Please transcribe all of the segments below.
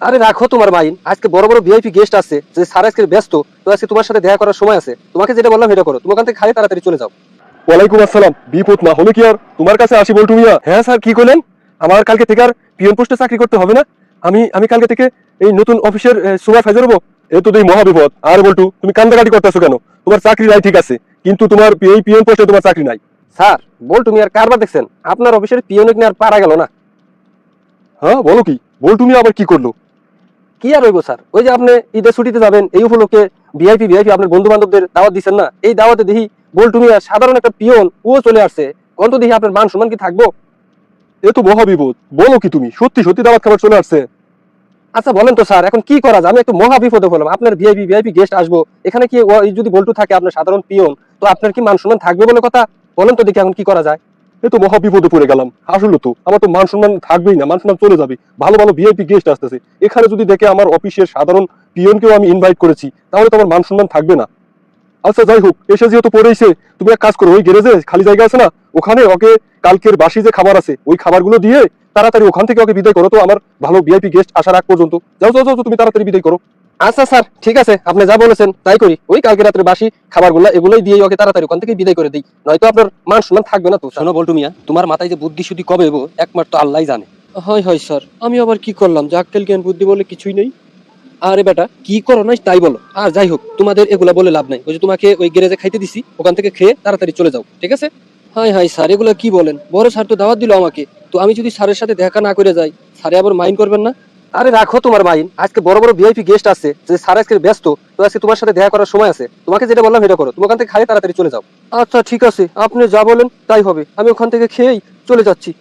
আরে রাখো তোমার মাইন, আজকে বড় বড় ভিআইপি গেস্ট আছে, যে স্যার আজকে ব্যস্ত, তো আজকে তোমার সাথে দেখা করার সময় আছে। তোমাকে যেটা বললাম সেটা করো, তুমি ওখান থেকে খালি তাড়াতাড়ি চলে যাও। ওয়ালাইকুম আসসালাম। বিপদ না হলে কি আর তোমার কাছে আসি বল্টু মিয়া? হ্যাঁ স্যার, কি করলেন? আমার কালকে থেকে আর পিয়ন পোস্টে চাকরি করতে হবে না? আমি আমি কালকে থেকে এই নতুন অফিসের সুপারভাইজার হবো? এ তো এই মহাবিপদ। আর বল্টু, তুমি কান্দাকাটি করতেছো কেন? তোমার চাকরি নাই ঠিক আছে, কিন্তু তোমার এই পিয়ন পোস্টে তোমার চাকরি নাই। স্যার, বল তুমি আর কারবার দেখছেন, আপনার অফিসের পিয়নিক নিয়ে আর পারা গেল না। হ্যাঁ বলো কি? বল্টু মিয়া আবার কি করলো? কি আর হইব স্যার, ওই যে আপনি ঈদের ছুটিতে যাবেন, এই উপলক্ষে ভিআইপি ভিআইপি আপনার বন্ধু বান্ধবদের দাওয়াত দিচ্ছেন না, এই দাওয়াতে দেখি বল্টু মিয়া সাধারণ একটা পিয়ন ও চলে আসছে। কোন তো দেখি আপনার মান সম্মান কি থাকবো? এ তো মহাবিপদ। বলো কি তুমি? সত্যি সত্যি দাওয়াত খাবার চলে আসছে? আচ্ছা বলেন তো স্যার, এখন কি করা যায়? আমি একটু মহা বিপদে হলাম, আপনার ভিআইপি ভিআইপি গেস্ট আসবো, এখানে কি যদি বল্টু থাকে আপনার সাধারণ পিয়ন, তো আপনার কি মান সম্মান থাকবে বলে কথা? বলেন তো দেখি এখন কি করা যায়। এ তো মহা বিপদে পড়ে গেলাম। আসলে তো আমার তো মান সম্মান থাকবেই না, মান সম্মান চলে যাবে। ভালো ভালো ভিআইপি গেস্ট আসতেছে, এখানে যদি দেখে আমার অফিসের সাধারণ পিয়নকেও আমি ইনভাইট করেছি, তাহলে তো আমার মান সম্মান থাকবে না। আচ্ছা যাই হোক, এসে যেহেতু পড়েছে, তুমি এক কাজ করো, ওই গ্যারেজে খালি জায়গা আছে না, ওখানে ওকে কালকের বাসি যে খাবার আছে ওই খাবারগুলো দিয়ে তাড়াতাড়ি ওখান থেকে ওকে বিদায় করো। তো আমার ভালো ভিআইপি গেস্ট আসার আগ পর্যন্ত যাও যাও যাও, তুমি তাড়াতাড়ি বিদায় করো। আচ্ছা স্যার, ঠিক আছে, আপনি যা বলেছেন তাই করি। ওই কালকে রাত্রে বাসি খাবারগুলো এগুলোই দিয়ে ওকে তাড়াতাড়ি ওখান থেকে বিদায় করে দিই, নয়তো আপনার মান সম্মান থাকবে না। তো শোনো বল্টু মিয়া, তোমার মাথায় যে বুদ্ধি শুদ্ধি কবে এবো একমাত্র আল্লাহই জানে। হয় হয় স্যার, আমি আবার কি করলাম যে আক্কেল জ্ঞান বুদ্ধি বলে কিছুই নেই। আরে বেটা, কি করো নাই তাই বলো। আর যাই হোক, তোমাদের এগুলা বলে লাভ নাই। ওই যে তোমাকে ওই গ্যারেজে খাইতে দিছি, ওখান থেকে খেয়ে তাড়াতাড়ি চলে যাও, ঠিক আছে? হাই হাই স্যার, এগুলা কি বলেন? বড় স্যার তো দাওয়াত দিল আমাকে, তো আমি যদি স্যারের সাথে দেখা না করে যাই, স্যারে আবার মাইন্ড করবেন না? আরে রাখো তোমার মাইন, আজকে বড় বড় ভিআইপি গেস্ট আছে, যে স্যার আজকে ব্যস্ত, তো আজকে তোমার সাথে দেখা করার সময় আছে। তোমাকে যেটা বললাম সেটা করো, তুমি ওখান থেকে খালি তাড়াতাড়ি চলে যাও। আচ্ছা ঠিক আছে, আপনি যা বলেন তাই হবে, আমি ওখান থেকে খেয়েই চলে যাচ্ছি।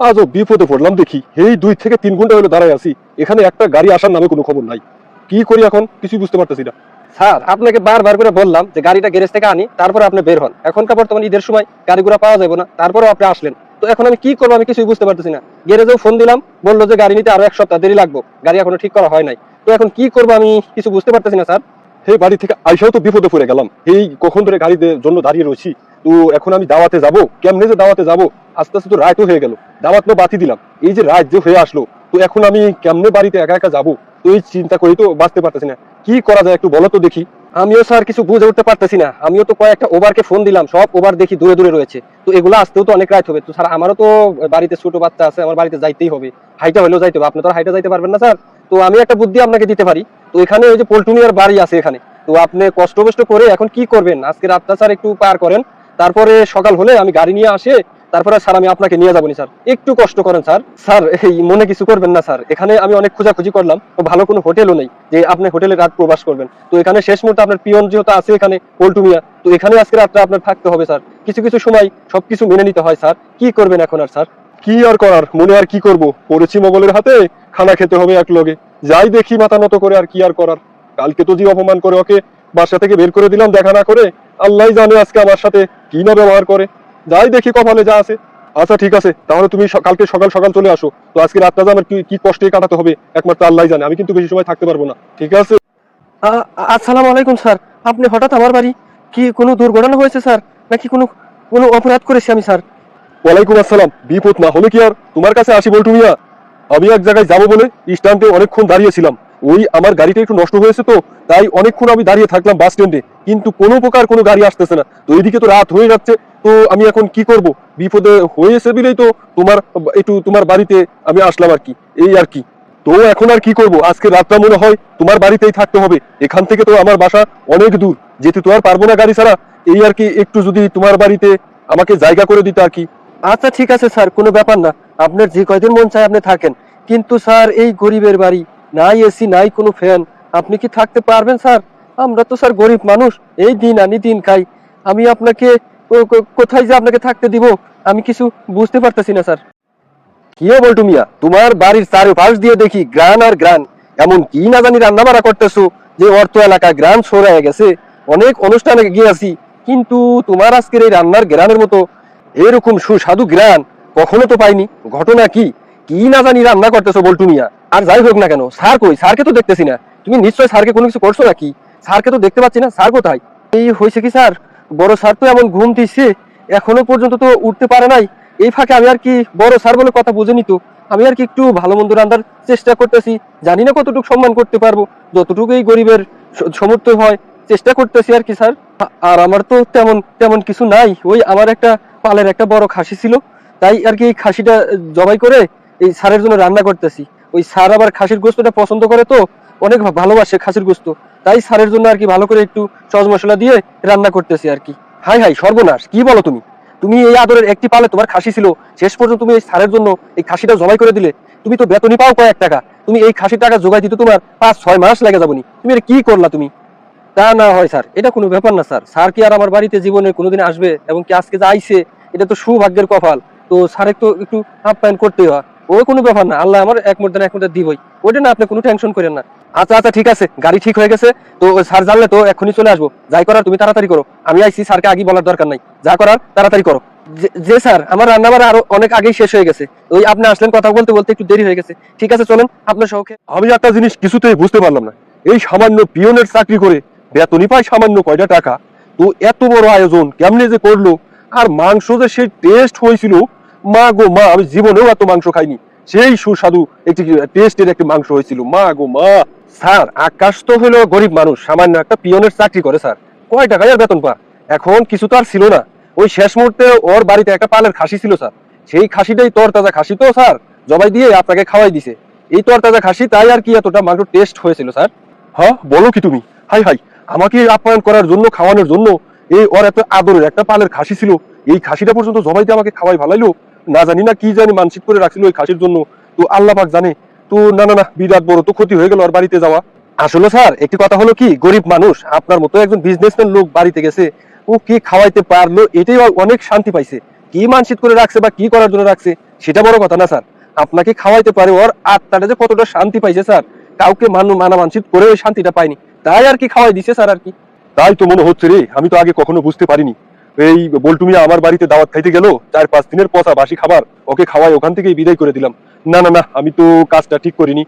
আজও বিপদে পড়লাম দেখি, এই 2 থেকে 3 ঘন্টা হলো দাঁড়ায় আছি, এখানে একটা গাড়ি আসার নামে কোনো খবর নাই। কি করি এখন কিছুই বুঝতে পারতেছি না। স্যার, আপনাকে বারবার করে বললাম যে গাড়িটা গ্যারেজ থেকে আনি, তারপরে আপনি বের হন। এখনকার বর্তমান ঈদের সময় গাড়িগুলো পাওয়া যাবে না, তারপরেও আপনি আসলেন। তো এখন আমি কি করবো, আমি কিছুই বুঝতে পারতেছি না। গ্যারেজেও ফোন দিলাম, বললো যে গাড়ি নিতে আরো 1 সপ্তাহ দেরি লাগবে, গাড়ি এখনো ঠিক করা হয় নাই। তো এখন কি করবো আমি কিছু বুঝতে পারতেছি না স্যার। সেই বাড়ি থেকে আইসাও তো বিপদে পড়ে গেলাম, এই কখন ধরে গাড়ির জন্য দাঁড়িয়ে রয়েছি। তো এখন আমি দাওয়াতে যাব কেমনে, যে দাওয়াতে যাব? আস্তে আস্তে তো রাতও হয়ে গেল, দাওয়াত না বাতি দিলাম, এই যে রাত যে হয়ে আসলো, তো এখন আমি কেমনে বাড়িতে একা একা যাবো? তো এই চিন্তা করেই তো বাঁচতে পারতেছি না। কি করা যায় একটু বলো তো দেখি। আমিও স্যার কিছু বুঝে উঠতে পারতেছি না। আমিও তো কয়েকটা ওভারকে ফোন দিলাম, সব ওভার দেখি দূরে দূরে রয়েছে। তো এগুলো আসতেও তো অনেক রাত হবে। তো স্যার, আমারও তো বাড়িতে ছোট বাচ্চা আছে, আমার বাড়িতে যাইতেই হবে। হাইটা হলেও যাইতে হবে, আপনি তো আর হাইটা যাইতে পারবেন না স্যার। তো আমি একটা বুদ্ধি আপনাকে দিতে পারি। তো এখানে ওই যে পল্টুনিয়ার বাড়ি আছে এখানে, তো আপনি কষ্ট কষ্ট করে এখন কি করবেন, আজকে রাতটা স্যার একটু পার করেন, তারপরে সকাল হলে আমি গাড়ি নিয়ে আসে, তারপরে স্যার আমি আপনাকে নিয়ে যাবনি স্যার। একটু কষ্ট করেন স্যার। স্যার, এই মনে কিছু করবেন না স্যার, এখানে আমি অনেক খোঁজাখুঁজি করলাম, তো ভালো কোনো হোটেলও নেই যে আপনি হোটেলে রাত প্রবাস করবেন। তো এখানে শেষ মুহূর্তে আপনার পিয়ন যেহেতু আছে এখানে পল্টু মিয়া, তো এখানে আজকে রাতটা আপনার থাকতে হবে স্যার। কিছু কিছু সময় সবকিছু মেনে নিতে হয় স্যার। কি করবেন এখন আর স্যার? কি আর করার, মনে আর কি করব, পড়েছি মোগলের হাতে, খানা খেতে হবে এক লগে। যাই দেখি মাথা নত করে, আর কি আর করার। কালকে তো যে অপমান করে ওকে বাসা থেকে বের করে দিলাম দেখা না করে, আল্লাহ জানে আজকে আমার সাথে কি না ব্যবহার করে। যাই দেখি কপালে যা আছে। আচ্ছা ঠিক আছে, তাহলে তুমি কালকে সকাল সকাল চলে আসো। তো আজকে রাতটা যে আমার কি কি কষ্টে কাটাতে হবে একমাত্র আল্লাহ জানে, আমি কিন্তু বেশি সময় থাকতে পারবো না, ঠিক আছে? আসসালামু আলাইকুম স্যার। আপনি হঠাৎ আমার বাড়ি, কি কোনো দুর্ঘটনা হয়েছে স্যার, নাকি কোনো কোনো অপরাধ করেছি আমি স্যার? ওয়ালাইকুম আসসালাম। বিপদ না হলে কি আর তোমার কাছে আসি বল্টু মিয়া? আমি এক জায়গায় যাবো বলে স্ট্যান্ডে অনেকক্ষণ দাঁড়িয়েছিলাম। ওই আমার গাড়িটা একটু নষ্ট হয়েছে, তো তাই অনেকক্ষণ আমি দাঁড়িয়ে থাকলাম বাস স্ট্যান্ডে, কিন্তু কোনো প্রকার কোনো গাড়ি আসতেছে না। তো এইদিকে তো রাত হয়ে যাচ্ছে, তো আমি এখন কি করব? বিপদে হয়েছে বলেই তো তোমার বাড়িতে আমি আসলাম আর কি, এই আর কি। তো এখন আর কি করব, আজকে রাতটা মনে হয় তোমার বাড়িতেই থাকতে হবে। এখান থেকে তো আমার বাসা অনেক দূর, যেতে তো আর পারবো না গাড়ি ছাড়া। এই আর কি, একটু যদি তোমার বাড়িতে আমাকে জায়গা করে দিতে আর কি। আচ্ছা ঠিক আছে স্যার, কোনো ব্যাপার না, আপনার যে কয়দিন মন চায় আপনি থাকেন। কিন্তু স্যার, এই গরিবের বাড়ি, নাই এসি নাই কোনো ফ্যান, আপনি কি থাকতে পারবেন স্যার? আমরা তো স্যার গরিব মানুষ, এই দিন আনি দিন খাই। আমি আপনাকে কোথায় যে আপনাকে থাকতে দিব, আমি কিছু বুঝতে পারতেছি না স্যার। কি বলটু মিয়া, তোমার বাড়ির চারপাশ দিয়ে দেখি গ্রান আর গ্রান, এমন কি না জানি রান্না বাড়া করতেছো যে অর্থ এলাকা গ্রান ছড়ায় গেছে। অনেক অনুষ্ঠানে গিয়েছি, কিন্তু তোমার আজকের এই রান্নার গ্রানের মতো এরকম সুস্বাদু গ্রান কখনো তো পাইনি। ঘটনা কি, কি না জানি রান্না করতেছো বল্টু মিয়া। আর যাই হোক না কেন, স্যার কই? স্যারকে তো দেখতেছি না। তুমি নিশ্চয় স্যারকে কোনো কিছু করছো নাকি? স্যারকে তো দেখতে পাচ্ছি না, স্যার কোথায়? এই হয়েছে কি স্যার, বড় স্যার তো এমন ঘুম দিচ্ছে, এখনো পর্যন্ত তো উঠতে পারে নাই। এই ফাঁকে আমি আর কি বড় স্যার বলে কথা বুঝে নিত, আমি আর কি একটু ভালো মন্দ রান্নার চেষ্টা করতেছি, জানি না কতটুকু সম্মান করতে পারবো, যতটুকু এই গরিবের সমর্থ হয় চেষ্টা করতেছি আর কি স্যার। আর আমার তো তেমন তেমন কিছু নাই, ওই আমার একটা পালের একটা বড় খাসি ছিল, তাই আর কি এই খাসিটা জবাই করে এই স্যারের জন্য রান্না করতেছি। ওই স্যার আবার খাসির গোস্তটা পছন্দ করে, তো অনেক ভালোবাসে খাসির গোস্ত, তাই স্যারের জন্য আর কি ভালো করে একটু সহজ মশলা দিয়ে রান্না করতেছি আর কি। হাই হাই সর্বনাশ, কি বলো তুমি? তুমি এই আদরের একটি পালে তোমার খাসি ছিল, শেষ পর্যন্ত তুমি এই স্যারের জন্য এই খাসিটা জবাই করে দিলে। তুমি তো বেতনই পাও কয়েক টাকা, তুমি এই খাসির টাকা জোগাই দিতে তোমার 5-6 মাস লেগে যাবনি, তুমি এটা কি করলা তুমি? তা না হয় স্যার, এটা কোনো ব্যাপার না স্যার। স্যার কি আর আমার বাড়িতে জীবনে কোনোদিন আসবে, এবং কি আজকে যে আইছে এটা তো সৌভাগ্যের কপাল, তো স্যারের তো একটু আপ্যায়ন করতেই হয়। ওই কোনো ব্যাপার না, আল্লাহ আমার এক মুদ্রা এক মুদ্রা দিবই, ওইটা না আপনি কোনো টেনশন করেন না। আচ্ছা আচ্ছা ঠিক আছে, গাড়ি ঠিক হয়ে গেছে, তো স্যার জানলে তো এখনই চলে আসবো। যাই করার তুমি তাড়াতাড়ি করো, আমি আইছি, স্যারকে আগে বলার দরকার নাই, যা করার তাড়াতাড়ি করো। যে স্যার, আমার রান্নাবাড়া আরো অনেক আগেই শেষ হয়ে গেছে, ওই আপনি আসলেন কথা বলতে বলতে একটু দেরি হয়ে গেছে। ঠিক আছে চলেন আপনার সহকে। আমি একটা জিনিস কিছুতেই বুঝতে পারলাম না, এই সামান্য পিয়নের চাকরি করে বেতনই পায় সামান্য কয়টা টাকা, তো এত বড় আয়োজন কেমনে যে করলো? আর মাংস যে সেই টেস্ট হয়েছিল, মা গো মা, আমি জীবনেও এত মাংস খাইনি, সেই সুস্বাদু একটি টেস্টের একটি মাংস হয়েছিল, মা গো মা। স্যার আকাশ তো হলো গরিব মানুষ, সামান্য একটা পিয়নের চাকরি করে স্যার, কয় টাকায় আর বেতন পা? এখন কিছু তো আর ছিল না, ওই শেষ মুহূর্তে ওর বাড়িতে একটা পালের খাসি ছিল স্যার, সেই খাসিটাই তরতাজা খাসি, তো স্যার জবাই দিয়ে আপনাকে খাওয়াই দিছে। এই তরতাজা খাসি, তাই আর কি এতটা মাংস টেস্ট হয়েছিল স্যার। হ্যাঁ বলো কি তুমি? হাই হাই, আমাকে আপ্যায়ন করার জন্য, খাওয়ানোর জন্য এই ওর এত আদরের একটা পালের খাসি ছিল, এই খাসিটা পর্যন্ত জবাই দিয়ে আমাকে খাওয়াই ভালাইলো। না জানি না কি জানি মানসিক করে রাখছিল ওই খাসির জন্য, তো আল্লাহ পাক জানে। তো না না না, বিরাট বড় তো ক্ষতি হয়ে গেল ওর বাড়িতে যাওয়া। আসলে স্যার একটি কথা হলো কি, গরিব মানুষ আপনার মতো একজন বিজনেসম্যান লোক বাড়িতে গেছে, ও কি খাওয়াইতে পারলো এটাই ও অনেক শান্তি পাইছে। কি মানসিক করে রাখছে বা কি করার জন্য রাখছে সেটা বড় কথা না স্যার, আপনাকে খাওয়াইতে পারে ওর আত্মাটা যে কতটা শান্তি পাইছে স্যার, কাউকে মানা মানসিক করে ওই শান্তিটা পায়নি, তাই আর কি খাওয়াই দিছে স্যার আর কি। তাই তো মনে হচ্ছে রে, আমি তো আগে কখনো বুঝতে পারিনি। এই বল্টু মিয়া আমার বাড়িতে দাওয়াত খাইতে গেল, 4-5 দিনের পচা বাসি খাবার ওকে খাওয়াই ওখান থেকেই বিদায় করে দিলাম। না না না, আমি তো কাজটা ঠিক করিনি।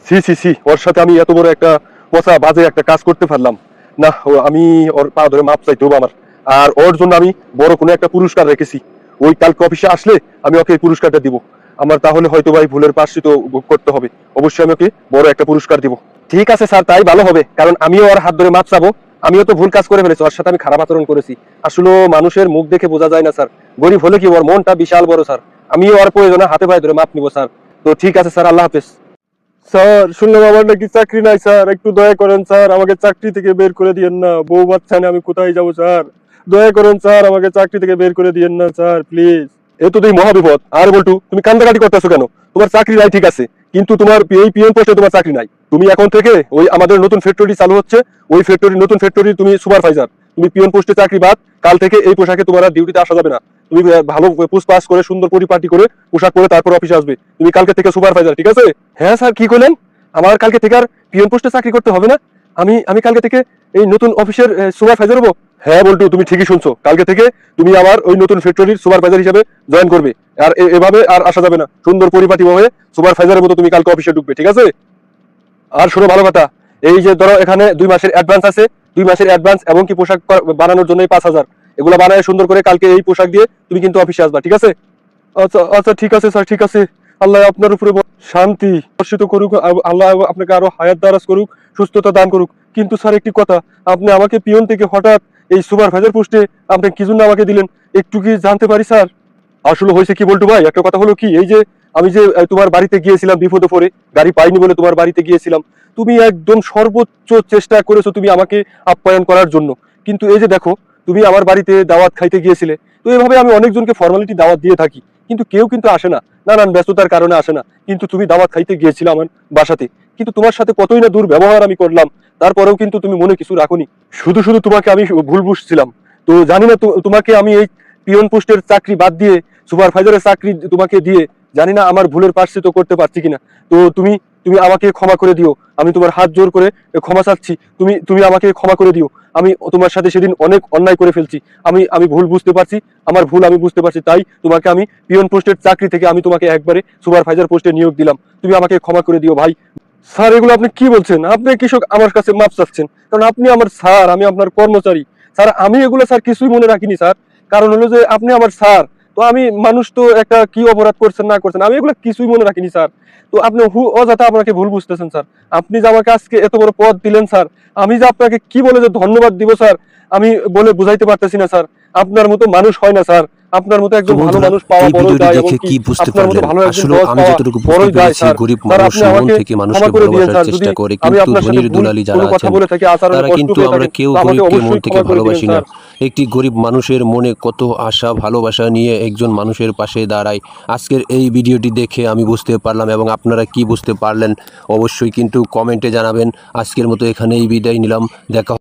সি সি সি, ওর সাথে আমি এত বড় একটা পচা বাজে একটা কাজ করতে পারলাম না। আমি ওর পা ধরে মাপ চাইতে হবে আমার, আর ওর জন্য আমি বড় কোনো একটা পুরস্কার রেখেছি। ওই কালকে অফিসে আসলে আমি ওকে এই পুরস্কারটা দিব। আমার তাহলে হয়তো ভাই ভুলের প্রায়শ্চিত্ত ভোগ করতে হবে, অবশ্যই আমি ওকে বড় একটা পুরস্কার দিব। ঠিক আছে স্যার, তাই ভালো হবে, কারণ আমিও ওর হাত ধরে মাপ চাবো। আমিও তো ভুল কাজ করে ফেলেছি, ওর সাথে আমি খারাপ আচরণ করেছি। আসলে মানুষের মুখ দেখে বোঝা যায় না স্যার, গরিব হলে কি ওর মনটা বিশাল বড় স্যার। আমিও ওর প্রয়োজনে হাতে পায়ে ধরে মাপ নিব স্যার। তো ঠিক আছে স্যার, আল্লাহ হাফেজ। স্যার শুনলাম আমার নাকি চাকরি নাই স্যার, একটু দয়া করেন স্যার, আমাকে চাকরি থেকে বের করে দিয়েন না, বউ বাচ্চা নিয়ে আমি কোথায় যাবো স্যার? দয়া করেন স্যার, আমাকে চাকরি থেকে বের করে দিয়েন না স্যার, প্লিজ। এ তো তুই মহাবিপদ। আর বলটু, তুমি কান্দাকাটি করতেছো কেন? তোমার চাকরি নাই ঠিক আছে, কিন্তু তোমার এই পিএন পোস্টে তোমার চাকরি নাই। তুমি এখন থেকে ওই আমাদের নতুন ফ্যাক্টরি চালু হচ্ছে, ওই নতুন ফ্যাক্টরি তুমি সুপারভাইজার। তুমি পিএন পোস্টে চাকরি বাদ, কাল থেকে এই পোশাকে তোমার আর ডিউটিতে আসা যাবে না। তুমি ভালো পুষপাস করে সুন্দর পরিপাটি করে পোশাক পরে তারপর অফিসে আসবে। তুমি কালকে থেকে সুপারভাইজার, ঠিক আছে? হ্যাঁ স্যার, কি করলেন? আমার কালকে থেকে আর পিয়ন পোস্টে চাকরি করতে হবে না? আমি আমি কালকে থেকে এই নতুন অফিসের সুপারভাইজার হবো? হ্যাঁ বল্টু, তুমি ঠিকই শুনছো, কালকে থেকে তুমি আমার ওই নতুন ফ্যাক্টরির সুপারভাইজার হিসেবে জয়েন করবে। আর এভাবে আর আসা যাবে না, সুন্দর পরিপাটি ভাবে সুপারভাইজারের মতো তুমি কালকে অফিসে ঢুকবে, ঠিক আছে? আর শোনো ভালো কথা, এই যে ধরো এখানে 2 মাসের অ্যাডভান্স আছে, 2 মাসের অ্যাডভান্স এবং কি পোশাক বানানোর জন্য 5,000, এগুলো বানায় সুন্দর করে কালকে এই পোশাক দিয়ে তুমি কিন্তু অফিসে আসবা, ঠিক আছে? আচ্ছা আচ্ছা ঠিক আছে স্যার, ঠিক আছে। আল্লাহ আপনার উপরে শান্তি বর্ষিত করুক, আল্লাহ আপনাকে আরো হায়াত দারাজ করুক, সুস্থতা দান করুক। কিন্তু স্যার একটি কথা, আপনি আমাকে পিয়ন থেকে হঠাৎ এই সুপারভাইজার পোস্টে আপনি কি জন্য আমাকে দিলেন, একটু কি জানতে পারি স্যার? আসলে হয়েছে কি বল্টু ভাই, একটা কথা হলো কি, এই যে আমি যে তোমার বাড়িতে গিয়েছিলাম বিপদে পড়ে, গাড়ি পাইনি বলে তোমার বাড়িতে গিয়েছিলাম, তুমি একদম সর্বোচ্চ চেষ্টা করেছো তুমি আমাকে আপ্যায়ন করার জন্য। কিন্তু এই যে দেখো, তুমি আমার বাড়িতে দাওয়াত খাইতে গিয়েছিলে, তো এভাবে আমি অনেকজনকে ফর্মালিটি দাওয়াত দিয়ে থাকি, কিন্তু কেউ কিন্তু আসে না, নানান ব্যস্ততার কারণে আসে না। কিন্তু তুমি দাওয়াত খাইতে গিয়েছিলে আমার বাসাতে, কিন্তু তোমার সাথে কতই না দুর্ব্যবহার আমি করলাম, তারপরেও কিন্তু তুমি মনে কিছু রাখোনি, শুধু শুধু তোমাকে আমি ভুল বুঝছিলাম। তো জানি না তোমাকে আমি এই পিয়ন পোস্টের চাকরি বাদ দিয়ে সুপারভাইজারের চাকরি তোমাকে দিয়ে জানি না আমার ভুলের প্রায়শ্চিত্ত করতে পারছি কিনা। তো তুমি তুমি আমাকে ক্ষমা করে দিও, আমি তোমার হাত জোর করে ক্ষমা চাচ্ছি, তুমি তুমি আমাকে ক্ষমা করে দিও। আমি তোমার সাথে সেদিন অনেক অন্যায় করে ফেলছি, আমি ভুল বুঝতে পারছি, আমার ভুল আমি বুঝতে পারছি, তাই তোমাকে আমি পিয়ন পোস্টের চাকরি থেকে আমি তোমাকে একবারে সুপারভাইজার পোস্টে নিয়োগ দিলাম, তুমি আমাকে ক্ষমা করে দিও ভাই। স্যার এগুলো আপনি কি বলছেন? আপনি কৃষক আমার কাছে মাপ চাচ্ছেন, কারণ আপনি আমার স্যার, আমি আপনার কর্মচারী। স্যার আমি এগুলো স্যার কিছুই মনে রাখিনি স্যার, কারণ হলো যে আপনি আমার স্যার, তো তো আমি মানুষ তো একটা কি অপরাধ করছেন না করছেন আমি এগুলো কিছুই মনে রাখিনি স্যার। তো আপনি অযথা আপনাকে ভুল বুঝতেছেন স্যার। আপনি যে আমাকে আজকে এত বড় পদ দিলেন স্যার, আমি যে আপনাকে কি বলে যে ধন্যবাদ দিব স্যার, আমি বলে বুঝাইতে পারতেছি না স্যার। আপনার মতো মানুষ হয় না স্যার, আপনার মতো তো একজন ভালো বন্ধুরা, মানুষ পাওয়া এই বড়ই ভিডিওটি দায়, এবং দেখে কি কি বুঝতে আপনার মতো পারলেন? ভালো একজন আসলে বস আমি পাওয়া যতটুকু বুঝতে বড়ই দায় পেরেছি, স্যার। গরিব স্যার মানুষ আপনি মন আমাকে থেকে মানুষকে ক্ষমা করে দিয়েন ভালোবাসার স্যার, যদি চেষ্টা করে, আমি কিন্তু আপনার সাথে ধনীর ভুল দুলালি যারা কোনো কথা আছেন বলে থাকি, আচরণে তারা কষ্ট কিন্তু পেয়ে আমরা থাকেন, কেউ তো আমাকে গরিবকে মন অবশ্যই থেকে ক্ষমা করে দিবেন ভালোবাসি না। স্যার। একটি গরিব মানুষের মনে কত আশা ভালোবাসা নিয়ে একজন মানুষের পাশে দাঁড়ায়। আজকের এই ভিডিওটি দেখে আমি বুঝতে পারলাম, এবং আপনারা কি বুঝতে পারলেন অবশ্যই কিন্তু কমেন্টে জানাবেন। আজকের মতো এখানেই বিদায় নিলাম, দেখা